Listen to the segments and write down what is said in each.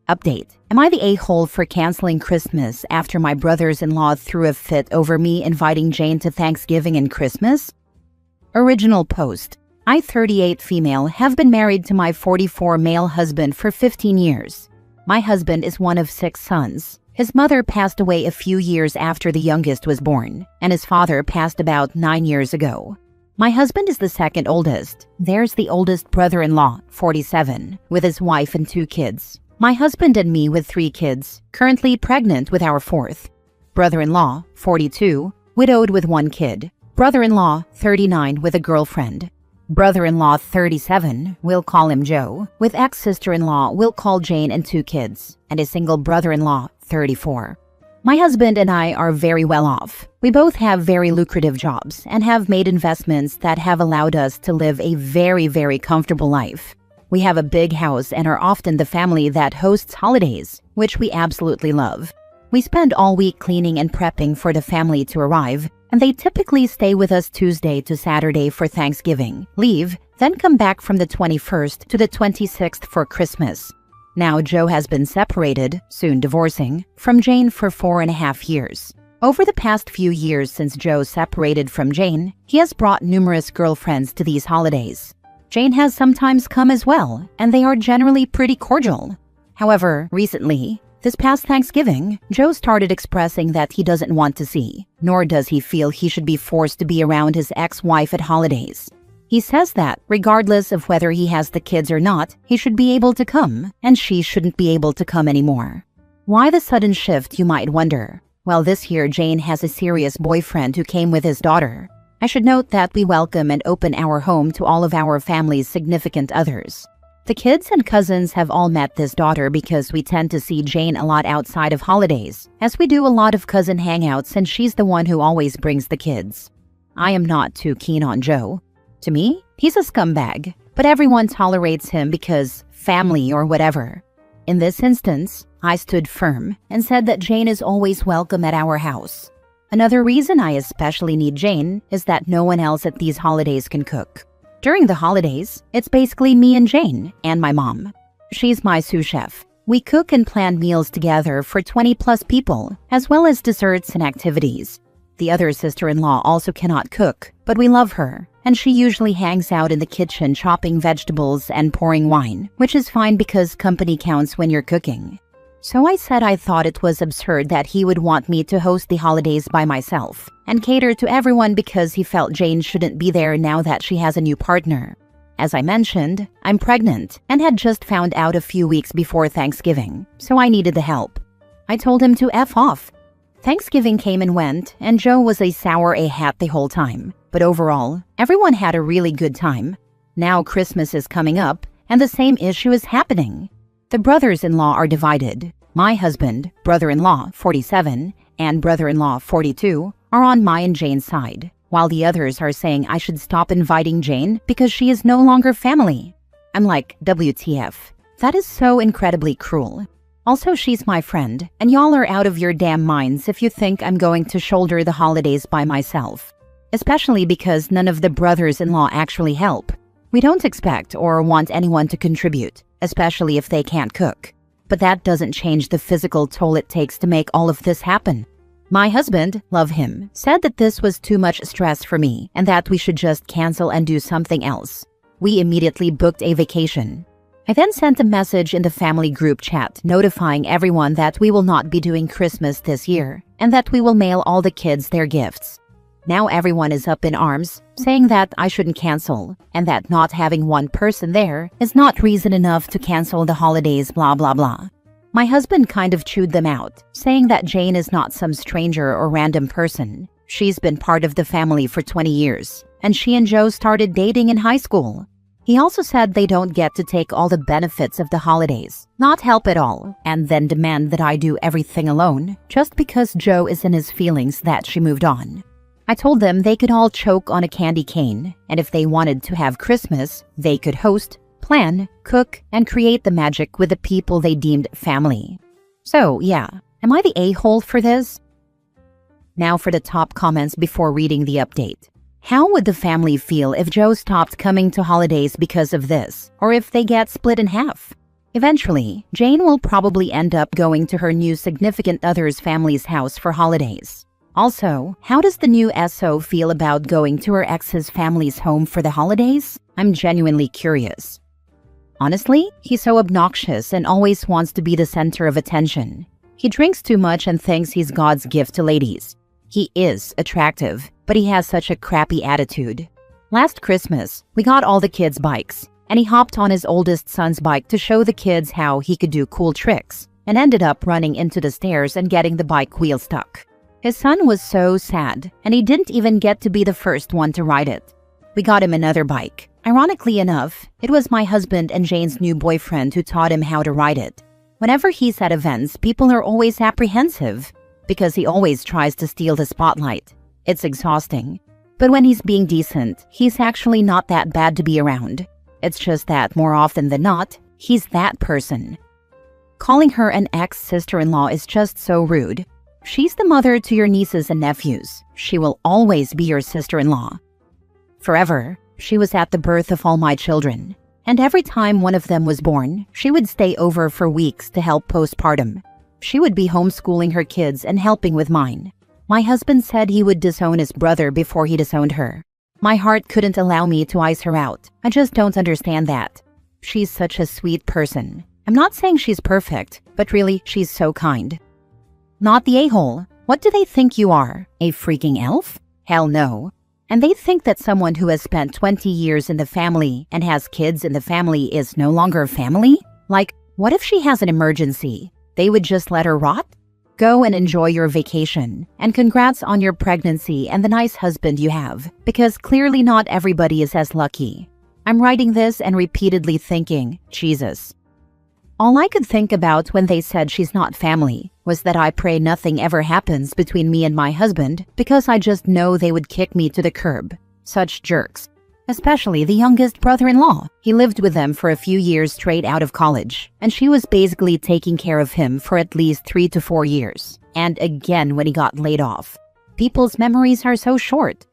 Update. Am I the a-hole for canceling Christmas after my brothers-in-law threw a fit over me inviting Jane to Thanksgiving and Christmas? Original post. I, 38 female, have been married to my 44 male husband for 15 years. My husband is one of 6 sons. His mother passed away a few years after the youngest was born, and his father passed about 9 years ago. My husband is the second oldest. There's the oldest brother-in-law, 47, with his wife and 2 kids. My husband and me with 3 kids, currently pregnant with our 4th. Brother-in-law, 42, widowed with 1 kid. Brother-in-law, 39, with a girlfriend. Brother-in-law, 37, we'll call him Joe, with ex-sister-in-law, we'll call Jane, and 2 kids, and a single brother-in-law, 34. My husband and I are very well off. We both have very lucrative jobs and have made investments that have allowed us to live a very, very comfortable life. We have a big house and are often the family that hosts holidays, which we absolutely love. We spend all week cleaning and prepping for the family to arrive, and they typically stay with us Tuesday to Saturday for Thanksgiving, leave, then come back from the 21st to the 26th for Christmas. Now Joe has been separated, soon divorcing, from Jane for 4.5 years. Over the past few years since Joe separated from Jane, he has brought numerous girlfriends to these holidays. Jane has sometimes come as well, and they are generally pretty cordial. However, recently, this past Thanksgiving, Joe started expressing that he doesn't want to see, nor does he feel he should be forced to be around his ex-wife at holidays. He says that, regardless of whether he has the kids or not, he should be able to come, and she shouldn't be able to come anymore. Why the sudden shift, you might wonder? Well, this year Jane has a serious boyfriend who came with his daughter. I should note that we welcome and open our home to all of our family's significant others. The kids and cousins have all met this daughter because we tend to see Jane a lot outside of holidays, as we do a lot of cousin hangouts and she's the one who always brings the kids. I am not too keen on Joe. To me, he's a scumbag, but everyone tolerates him because family or whatever. In this instance, I stood firm and said that Jane is always welcome at our house. Another reason I especially need Jane is that no one else at these holidays can cook. During the holidays, it's basically me and Jane and my mom. She's my sous chef. We cook and plan meals together for 20+ people, as well as desserts and activities. The other sister-in-law also cannot cook, but we love her, and she usually hangs out in the kitchen chopping vegetables and pouring wine, which is fine because company counts when you're cooking. So I said I thought it was absurd that he would want me to host the holidays by myself and cater to everyone because he felt Jane shouldn't be there now that she has a new partner. As I mentioned, I'm pregnant and had just found out a few weeks before Thanksgiving, so I needed the help. I told him to F off. Thanksgiving came and went, and Joe was a sour hat the whole time. But overall, everyone had a really good time. Now Christmas is coming up, and the same issue is happening. The brothers-in-law are divided. My husband, brother-in-law, 47, and brother-in-law, 42, are on my and Jane's side, while the others are saying I should stop inviting Jane because she is no longer family. I'm like, WTF. That is so incredibly cruel. Also, she's my friend, and y'all are out of your damn minds if you think I'm going to shoulder the holidays by myself. Especially because none of the brothers-in-law actually help. We don't expect or want anyone to contribute, especially if they can't cook. But that doesn't change the physical toll it takes to make all of this happen. My husband, love him, said that this was too much stress for me and that we should just cancel and do something else. We immediately booked a vacation. I then sent a message in the family group chat notifying everyone that we will not be doing Christmas this year and that we will mail all the kids their gifts. Now everyone is up in arms, saying that I shouldn't cancel, and that not having one person there is not reason enough to cancel the holidays, blah blah blah. My husband kind of chewed them out, saying that Jane is not some stranger or random person. She's been part of the family for 20 years, and she and Joe started dating in high school. He also said they don't get to take all the benefits of the holidays, not help at all, and then demand that I do everything alone, just because Joe is in his feelings that she moved on. I told them they could all choke on a candy cane, and if they wanted to have Christmas, they could host, plan, cook, and create the magic with the people they deemed family. So, yeah, am I the a-hole for this? Now for the top comments before reading the update. How would the family feel if Joe stopped coming to holidays because of this, or if they get split in half? Eventually, Jane will probably end up going to her new significant other's family's house for holidays. Also, how does the new SO feel about going to her ex's family's home for the holidays? I'm genuinely curious. Honestly, he's so obnoxious and always wants to be the center of attention. He drinks too much and thinks he's God's gift to ladies. He is attractive, but he has such a crappy attitude. Last Christmas, we got all the kids bikes, and he hopped on his oldest son's bike to show the kids how he could do cool tricks, and ended up running into the stairs and getting the bike wheel stuck. His son was so sad, and he didn't even get to be the first one to ride it. We got him another bike. Ironically enough, it was my husband and Jane's new boyfriend who taught him how to ride it. Whenever he's at events, people are always apprehensive because he always tries to steal the spotlight. It's exhausting. But when he's being decent, he's actually not that bad to be around. It's just that more often than not, he's that person. Calling her an ex-sister-in-law is just so rude. She's the mother to your nieces and nephews. She will always be your sister-in-law. Forever, she was at the birth of all my children. And every time one of them was born, she would stay over for weeks to help postpartum. She would be homeschooling her kids and helping with mine. My husband said he would disown his brother before he disowned her. My heart couldn't allow me to ice her out. I just don't understand that. She's such a sweet person. I'm not saying she's perfect, but really, she's so kind. Not the a-hole. What do they think you are? A freaking elf? Hell no. And they think that someone who has spent 20 years in the family and has kids in the family is no longer family? Like, what if she has an emergency? They would just let her rot? Go and enjoy your vacation. And congrats on your pregnancy and the nice husband you have, because clearly not everybody is as lucky. I'm writing this and repeatedly thinking, Jesus. All I could think about when they said she's not family was that I pray nothing ever happens between me and my husband because I just know they would kick me to the curb. Such jerks. Especially the youngest brother-in-law. He lived with them for a few years straight out of college, and she was basically taking care of him for at least 3 to 4 years. And again when he got laid off. People's memories are so short.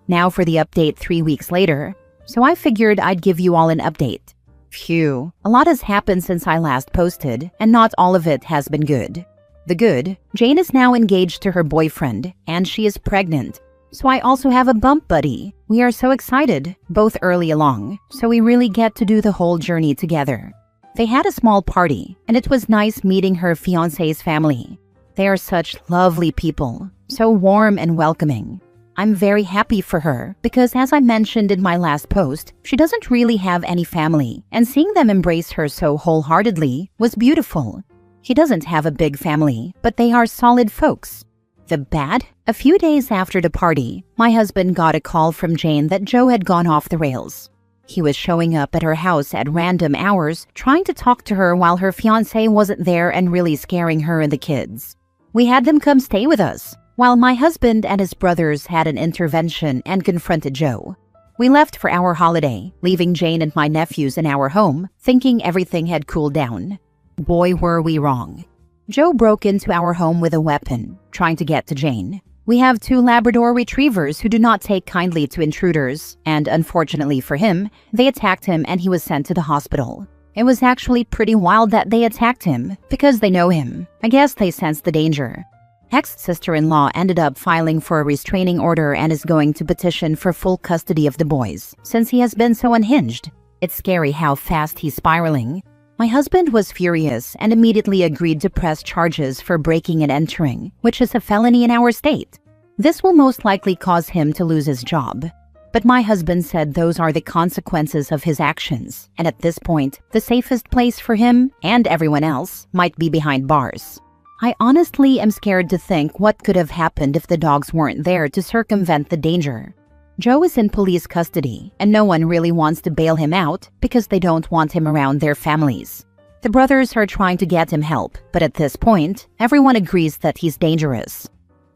Now for the update 3 weeks later, so I figured I'd give you all an update. Phew, a lot has happened since I last posted, and not all of it has been good. The good, Jane is now engaged to her boyfriend, and she is pregnant. So I also have a bump buddy. We are so excited, both early along, so we really get to do the whole journey together. They had a small party, and it was nice meeting her fiancé's family. They are such lovely people, so warm and welcoming. I'm very happy for her because, as I mentioned in my last post, she doesn't really have any family, and seeing them embrace her so wholeheartedly was beautiful. She doesn't have a big family, but they are solid folks. The bad? A few days after the party, my husband got a call from Jane that Joe had gone off the rails. He was showing up at her house at random hours, trying to talk to her while her fiancé wasn't there and really scaring her and the kids. We had them come stay with us, while my husband and his brothers had an intervention and confronted Joe. We left for our holiday, leaving Jane and my nephews in our home, thinking everything had cooled down. Boy, were we wrong. Joe broke into our home with a weapon, trying to get to Jane. We have 2 Labrador retrievers who do not take kindly to intruders, and unfortunately for him, they attacked him and he was sent to the hospital. It was actually pretty wild that they attacked him, because they know him. I guess they sensed the danger. Ex-sister-in-law ended up filing for a restraining order and is going to petition for full custody of the boys, since he has been so unhinged. It's scary how fast he's spiraling. My husband was furious and immediately agreed to press charges for breaking and entering, which is a felony in our state. This will most likely cause him to lose his job. But my husband said those are the consequences of his actions, and at this point, the safest place for him and everyone else might be behind bars. I honestly am scared to think what could have happened if the dogs weren't there to circumvent the danger. Joe is in police custody, and no one really wants to bail him out because they don't want him around their families. The brothers are trying to get him help, but at this point, everyone agrees that he's dangerous.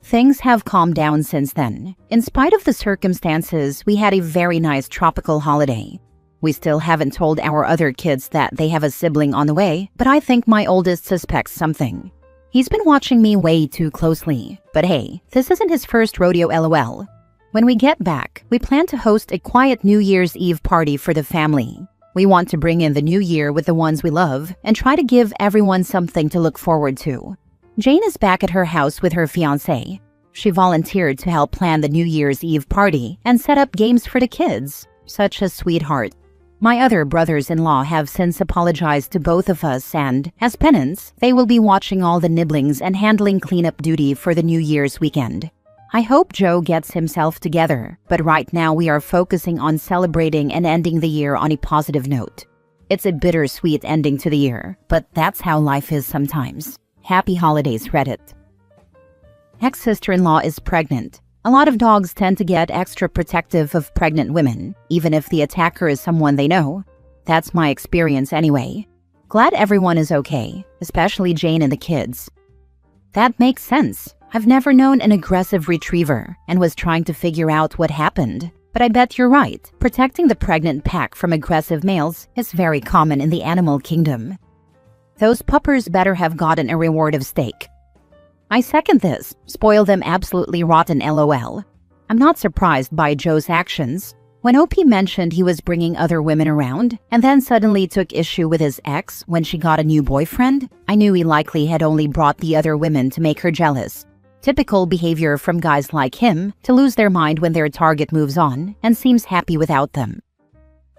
Things have calmed down since then. In spite of the circumstances, we had a very nice tropical holiday. We still haven't told our other kids that they have a sibling on the way, but I think my oldest suspects something. He's been watching me way too closely, but hey, this isn't his first rodeo LOL. When we get back, we plan to host a quiet New Year's Eve party for the family. We want to bring in the new year with the ones we love and try to give everyone something to look forward to. Jane is back at her house with her fiancé. She volunteered to help plan the New Year's Eve party and set up games for the kids. Such a sweetheart. My other brothers-in-law have since apologized to both of us and, as penance, they will be watching all the nibblings and handling cleanup duty for the New Year's weekend. I hope Joe gets himself together, but right now we are focusing on celebrating and ending the year on a positive note. It's a bittersweet ending to the year, but that's how life is sometimes. Happy holidays, Reddit. Ex-sister-in-law is pregnant. A lot of dogs tend to get extra protective of pregnant women, even if the attacker is someone they know. That's my experience anyway. Glad everyone is okay, especially Jane and the kids. That makes sense. I've never known an aggressive retriever and was trying to figure out what happened. But I bet you're right. Protecting the pregnant pack from aggressive males is very common in the animal kingdom. Those puppers better have gotten a reward of steak. I second this. Spoil them absolutely rotten, LOL. I'm not surprised by Joe's actions. When OP mentioned he was bringing other women around and then suddenly took issue with his ex when she got a new boyfriend, I knew he likely had only brought the other women to make her jealous. Typical behavior from guys like him to lose their mind when their target moves on and seems happy without them.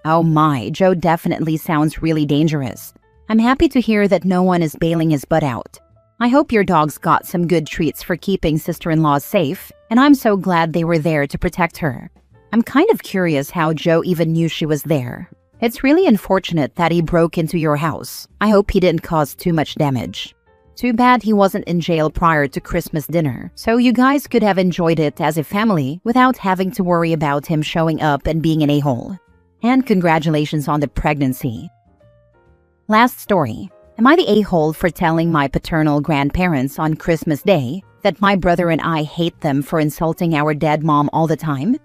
Oh my, Joe definitely sounds really dangerous. I'm happy to hear that no one is bailing his butt out. I hope your dogs got some good treats for keeping sister-in-law safe, and I'm so glad they were there to protect her. I'm kind of curious how Joe even knew she was there. It's really unfortunate that he broke into your house. I hope he didn't cause too much damage. Too bad he wasn't in jail prior to Christmas dinner, so you guys could have enjoyed it as a family without having to worry about him showing up and being an a-hole. And congratulations on the pregnancy. Last story. Am I the a-hole for telling my paternal grandparents on Christmas Day that my brother and I hate them for insulting our dead mom all the time?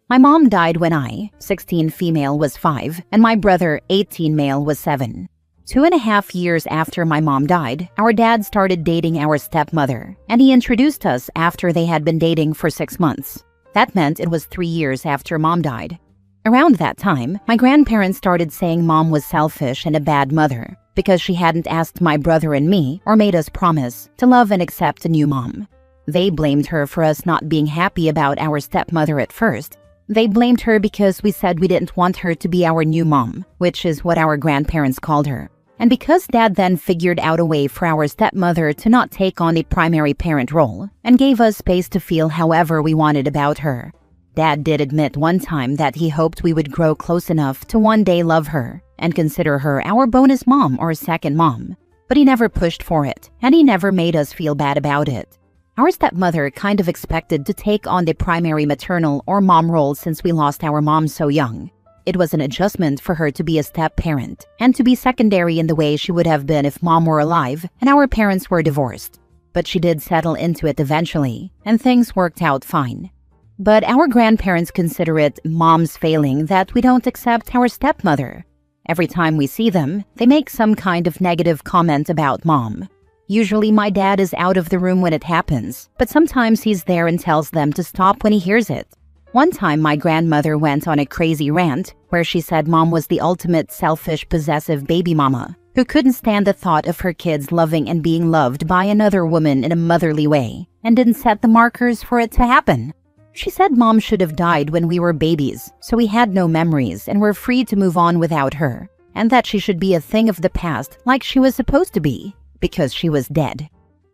My mom died when I, 16 female, was 5, and my brother, 18 male, was 7. 2.5 years after my mom died, our dad started dating our stepmother, and he introduced us after they had been dating for 6 months. That meant it was 3 years after mom died. Around that time, my grandparents started saying mom was selfish and a bad mother because she hadn't asked my brother and me or made us promise to love and accept a new mom. They blamed her for us not being happy about our stepmother at first. They blamed her because we said we didn't want her to be our new mom, which is what our grandparents called her. And because Dad then figured out a way for our stepmother to not take on the primary parent role and gave us space to feel however we wanted about her. Dad did admit one time that he hoped we would grow close enough to one day love her and consider her our bonus mom or second mom. But he never pushed for it, and he never made us feel bad about it. Our stepmother kind of expected to take on the primary maternal or mom role since we lost our mom so young. It was an adjustment for her to be a step-parent and to be secondary in the way she would have been if mom were alive and our parents were divorced. But she did settle into it eventually, and things worked out fine. But our grandparents consider it mom's failing that we don't accept our stepmother. Every time we see them, they make some kind of negative comment about mom. Usually my dad is out of the room when it happens, but sometimes he's there and tells them to stop when he hears it. One time my grandmother went on a crazy rant where she said mom was the ultimate selfish, possessive baby mama who couldn't stand the thought of her kids loving and being loved by another woman in a motherly way and didn't set the markers for it to happen. She said mom should have died when we were babies, so we had no memories and were free to move on without her, and that she should be a thing of the past like she was supposed to be, because she was dead.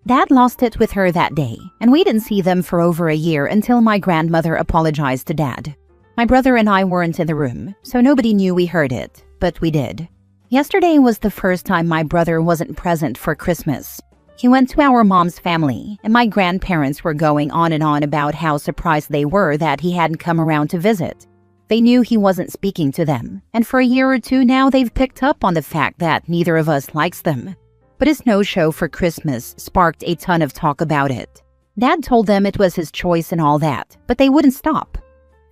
Dad lost it with her that day, and we didn't see them for over a year until my grandmother apologized to Dad. My brother and I weren't in the room, so nobody knew we heard it, but we did. Yesterday was the first time my brother wasn't present for Christmas. He went to our mom's family, and my grandparents were going on and on about how surprised they were that he hadn't come around to visit. They knew he wasn't speaking to them, and for a year or two now they've picked up on the fact that neither of us likes them. But his no-show for Christmas sparked a ton of talk about it. Dad told them it was his choice and all that, but they wouldn't stop.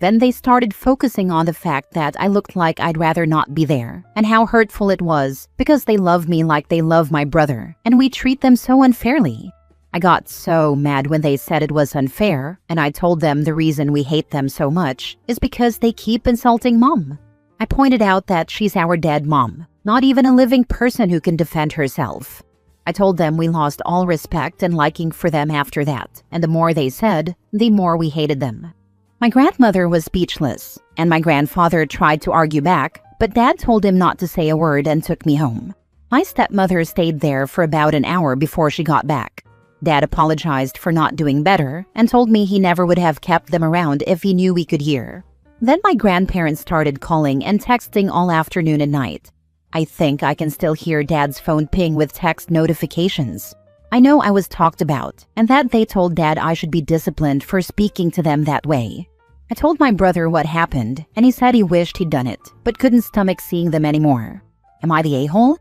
Then they started focusing on the fact that I looked like I'd rather not be there, and how hurtful it was because they love me like they love my brother, and we treat them so unfairly. I got so mad when they said it was unfair, and I told them the reason we hate them so much is because they keep insulting mom. I pointed out that she's our dead mom, not even a living person who can defend herself. I told them we lost all respect and liking for them after that, and the more they said, the more we hated them. My grandmother was speechless, and my grandfather tried to argue back, but Dad told him not to say a word and took me home. My stepmother stayed there for about an hour before she got back. Dad apologized for not doing better and told me he never would have kept them around if he knew we could hear. Then my grandparents started calling and texting all afternoon and night. I think I can still hear Dad's phone ping with text notifications. I know I was talked about and that they told Dad I should be disciplined for speaking to them that way. I told my brother what happened and he said he wished he'd done it, but couldn't stomach seeing them anymore. Am I the a-hole?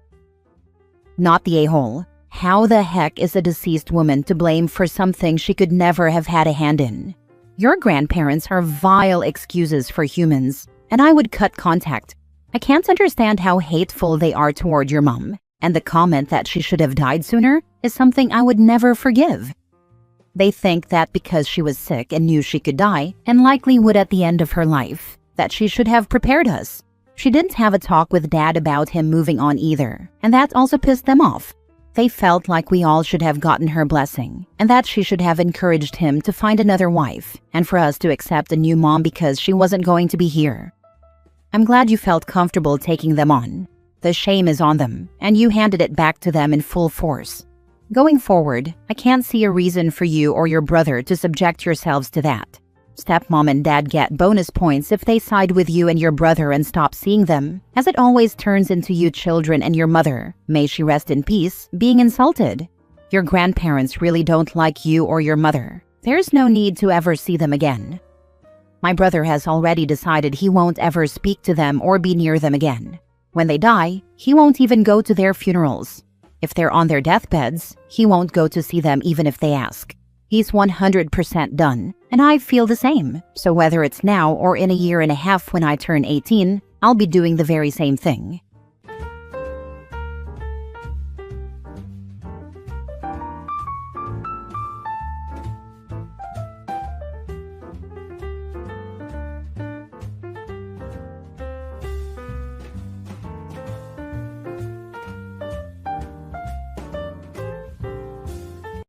Not the a-hole. How the heck is a deceased woman to blame for something she could never have had a hand in? Your grandparents are vile excuses for humans, and I would cut contact. I can't understand how hateful they are toward your mom, and the comment that she should have died sooner is something I would never forgive. They think that because she was sick and knew she could die, and likely would at the end of her life, that she should have prepared us. She didn't have a talk with Dad about him moving on either, and that also pissed them off. They felt like we all should have gotten her blessing, and that she should have encouraged him to find another wife, and for us to accept a new mom because she wasn't going to be here. I'm glad you felt comfortable taking them on. The shame is on them, and you handed it back to them in full force. Going forward, I can't see a reason for you or your brother to subject yourselves to that. Stepmom and Dad get bonus points if they side with you and your brother and stop seeing them, as it always turns into you children and your mother, may she rest in peace, being insulted. Your grandparents really don't like you or your mother. There's no need to ever see them again. My brother has already decided he won't ever speak to them or be near them again. When they die, he won't even go to their funerals. If they're on their deathbeds, he won't go to see them even if they ask. He's 100% done, and I feel the same. So whether it's now or in a year and a half when I turn 18, I'll be doing the very same thing.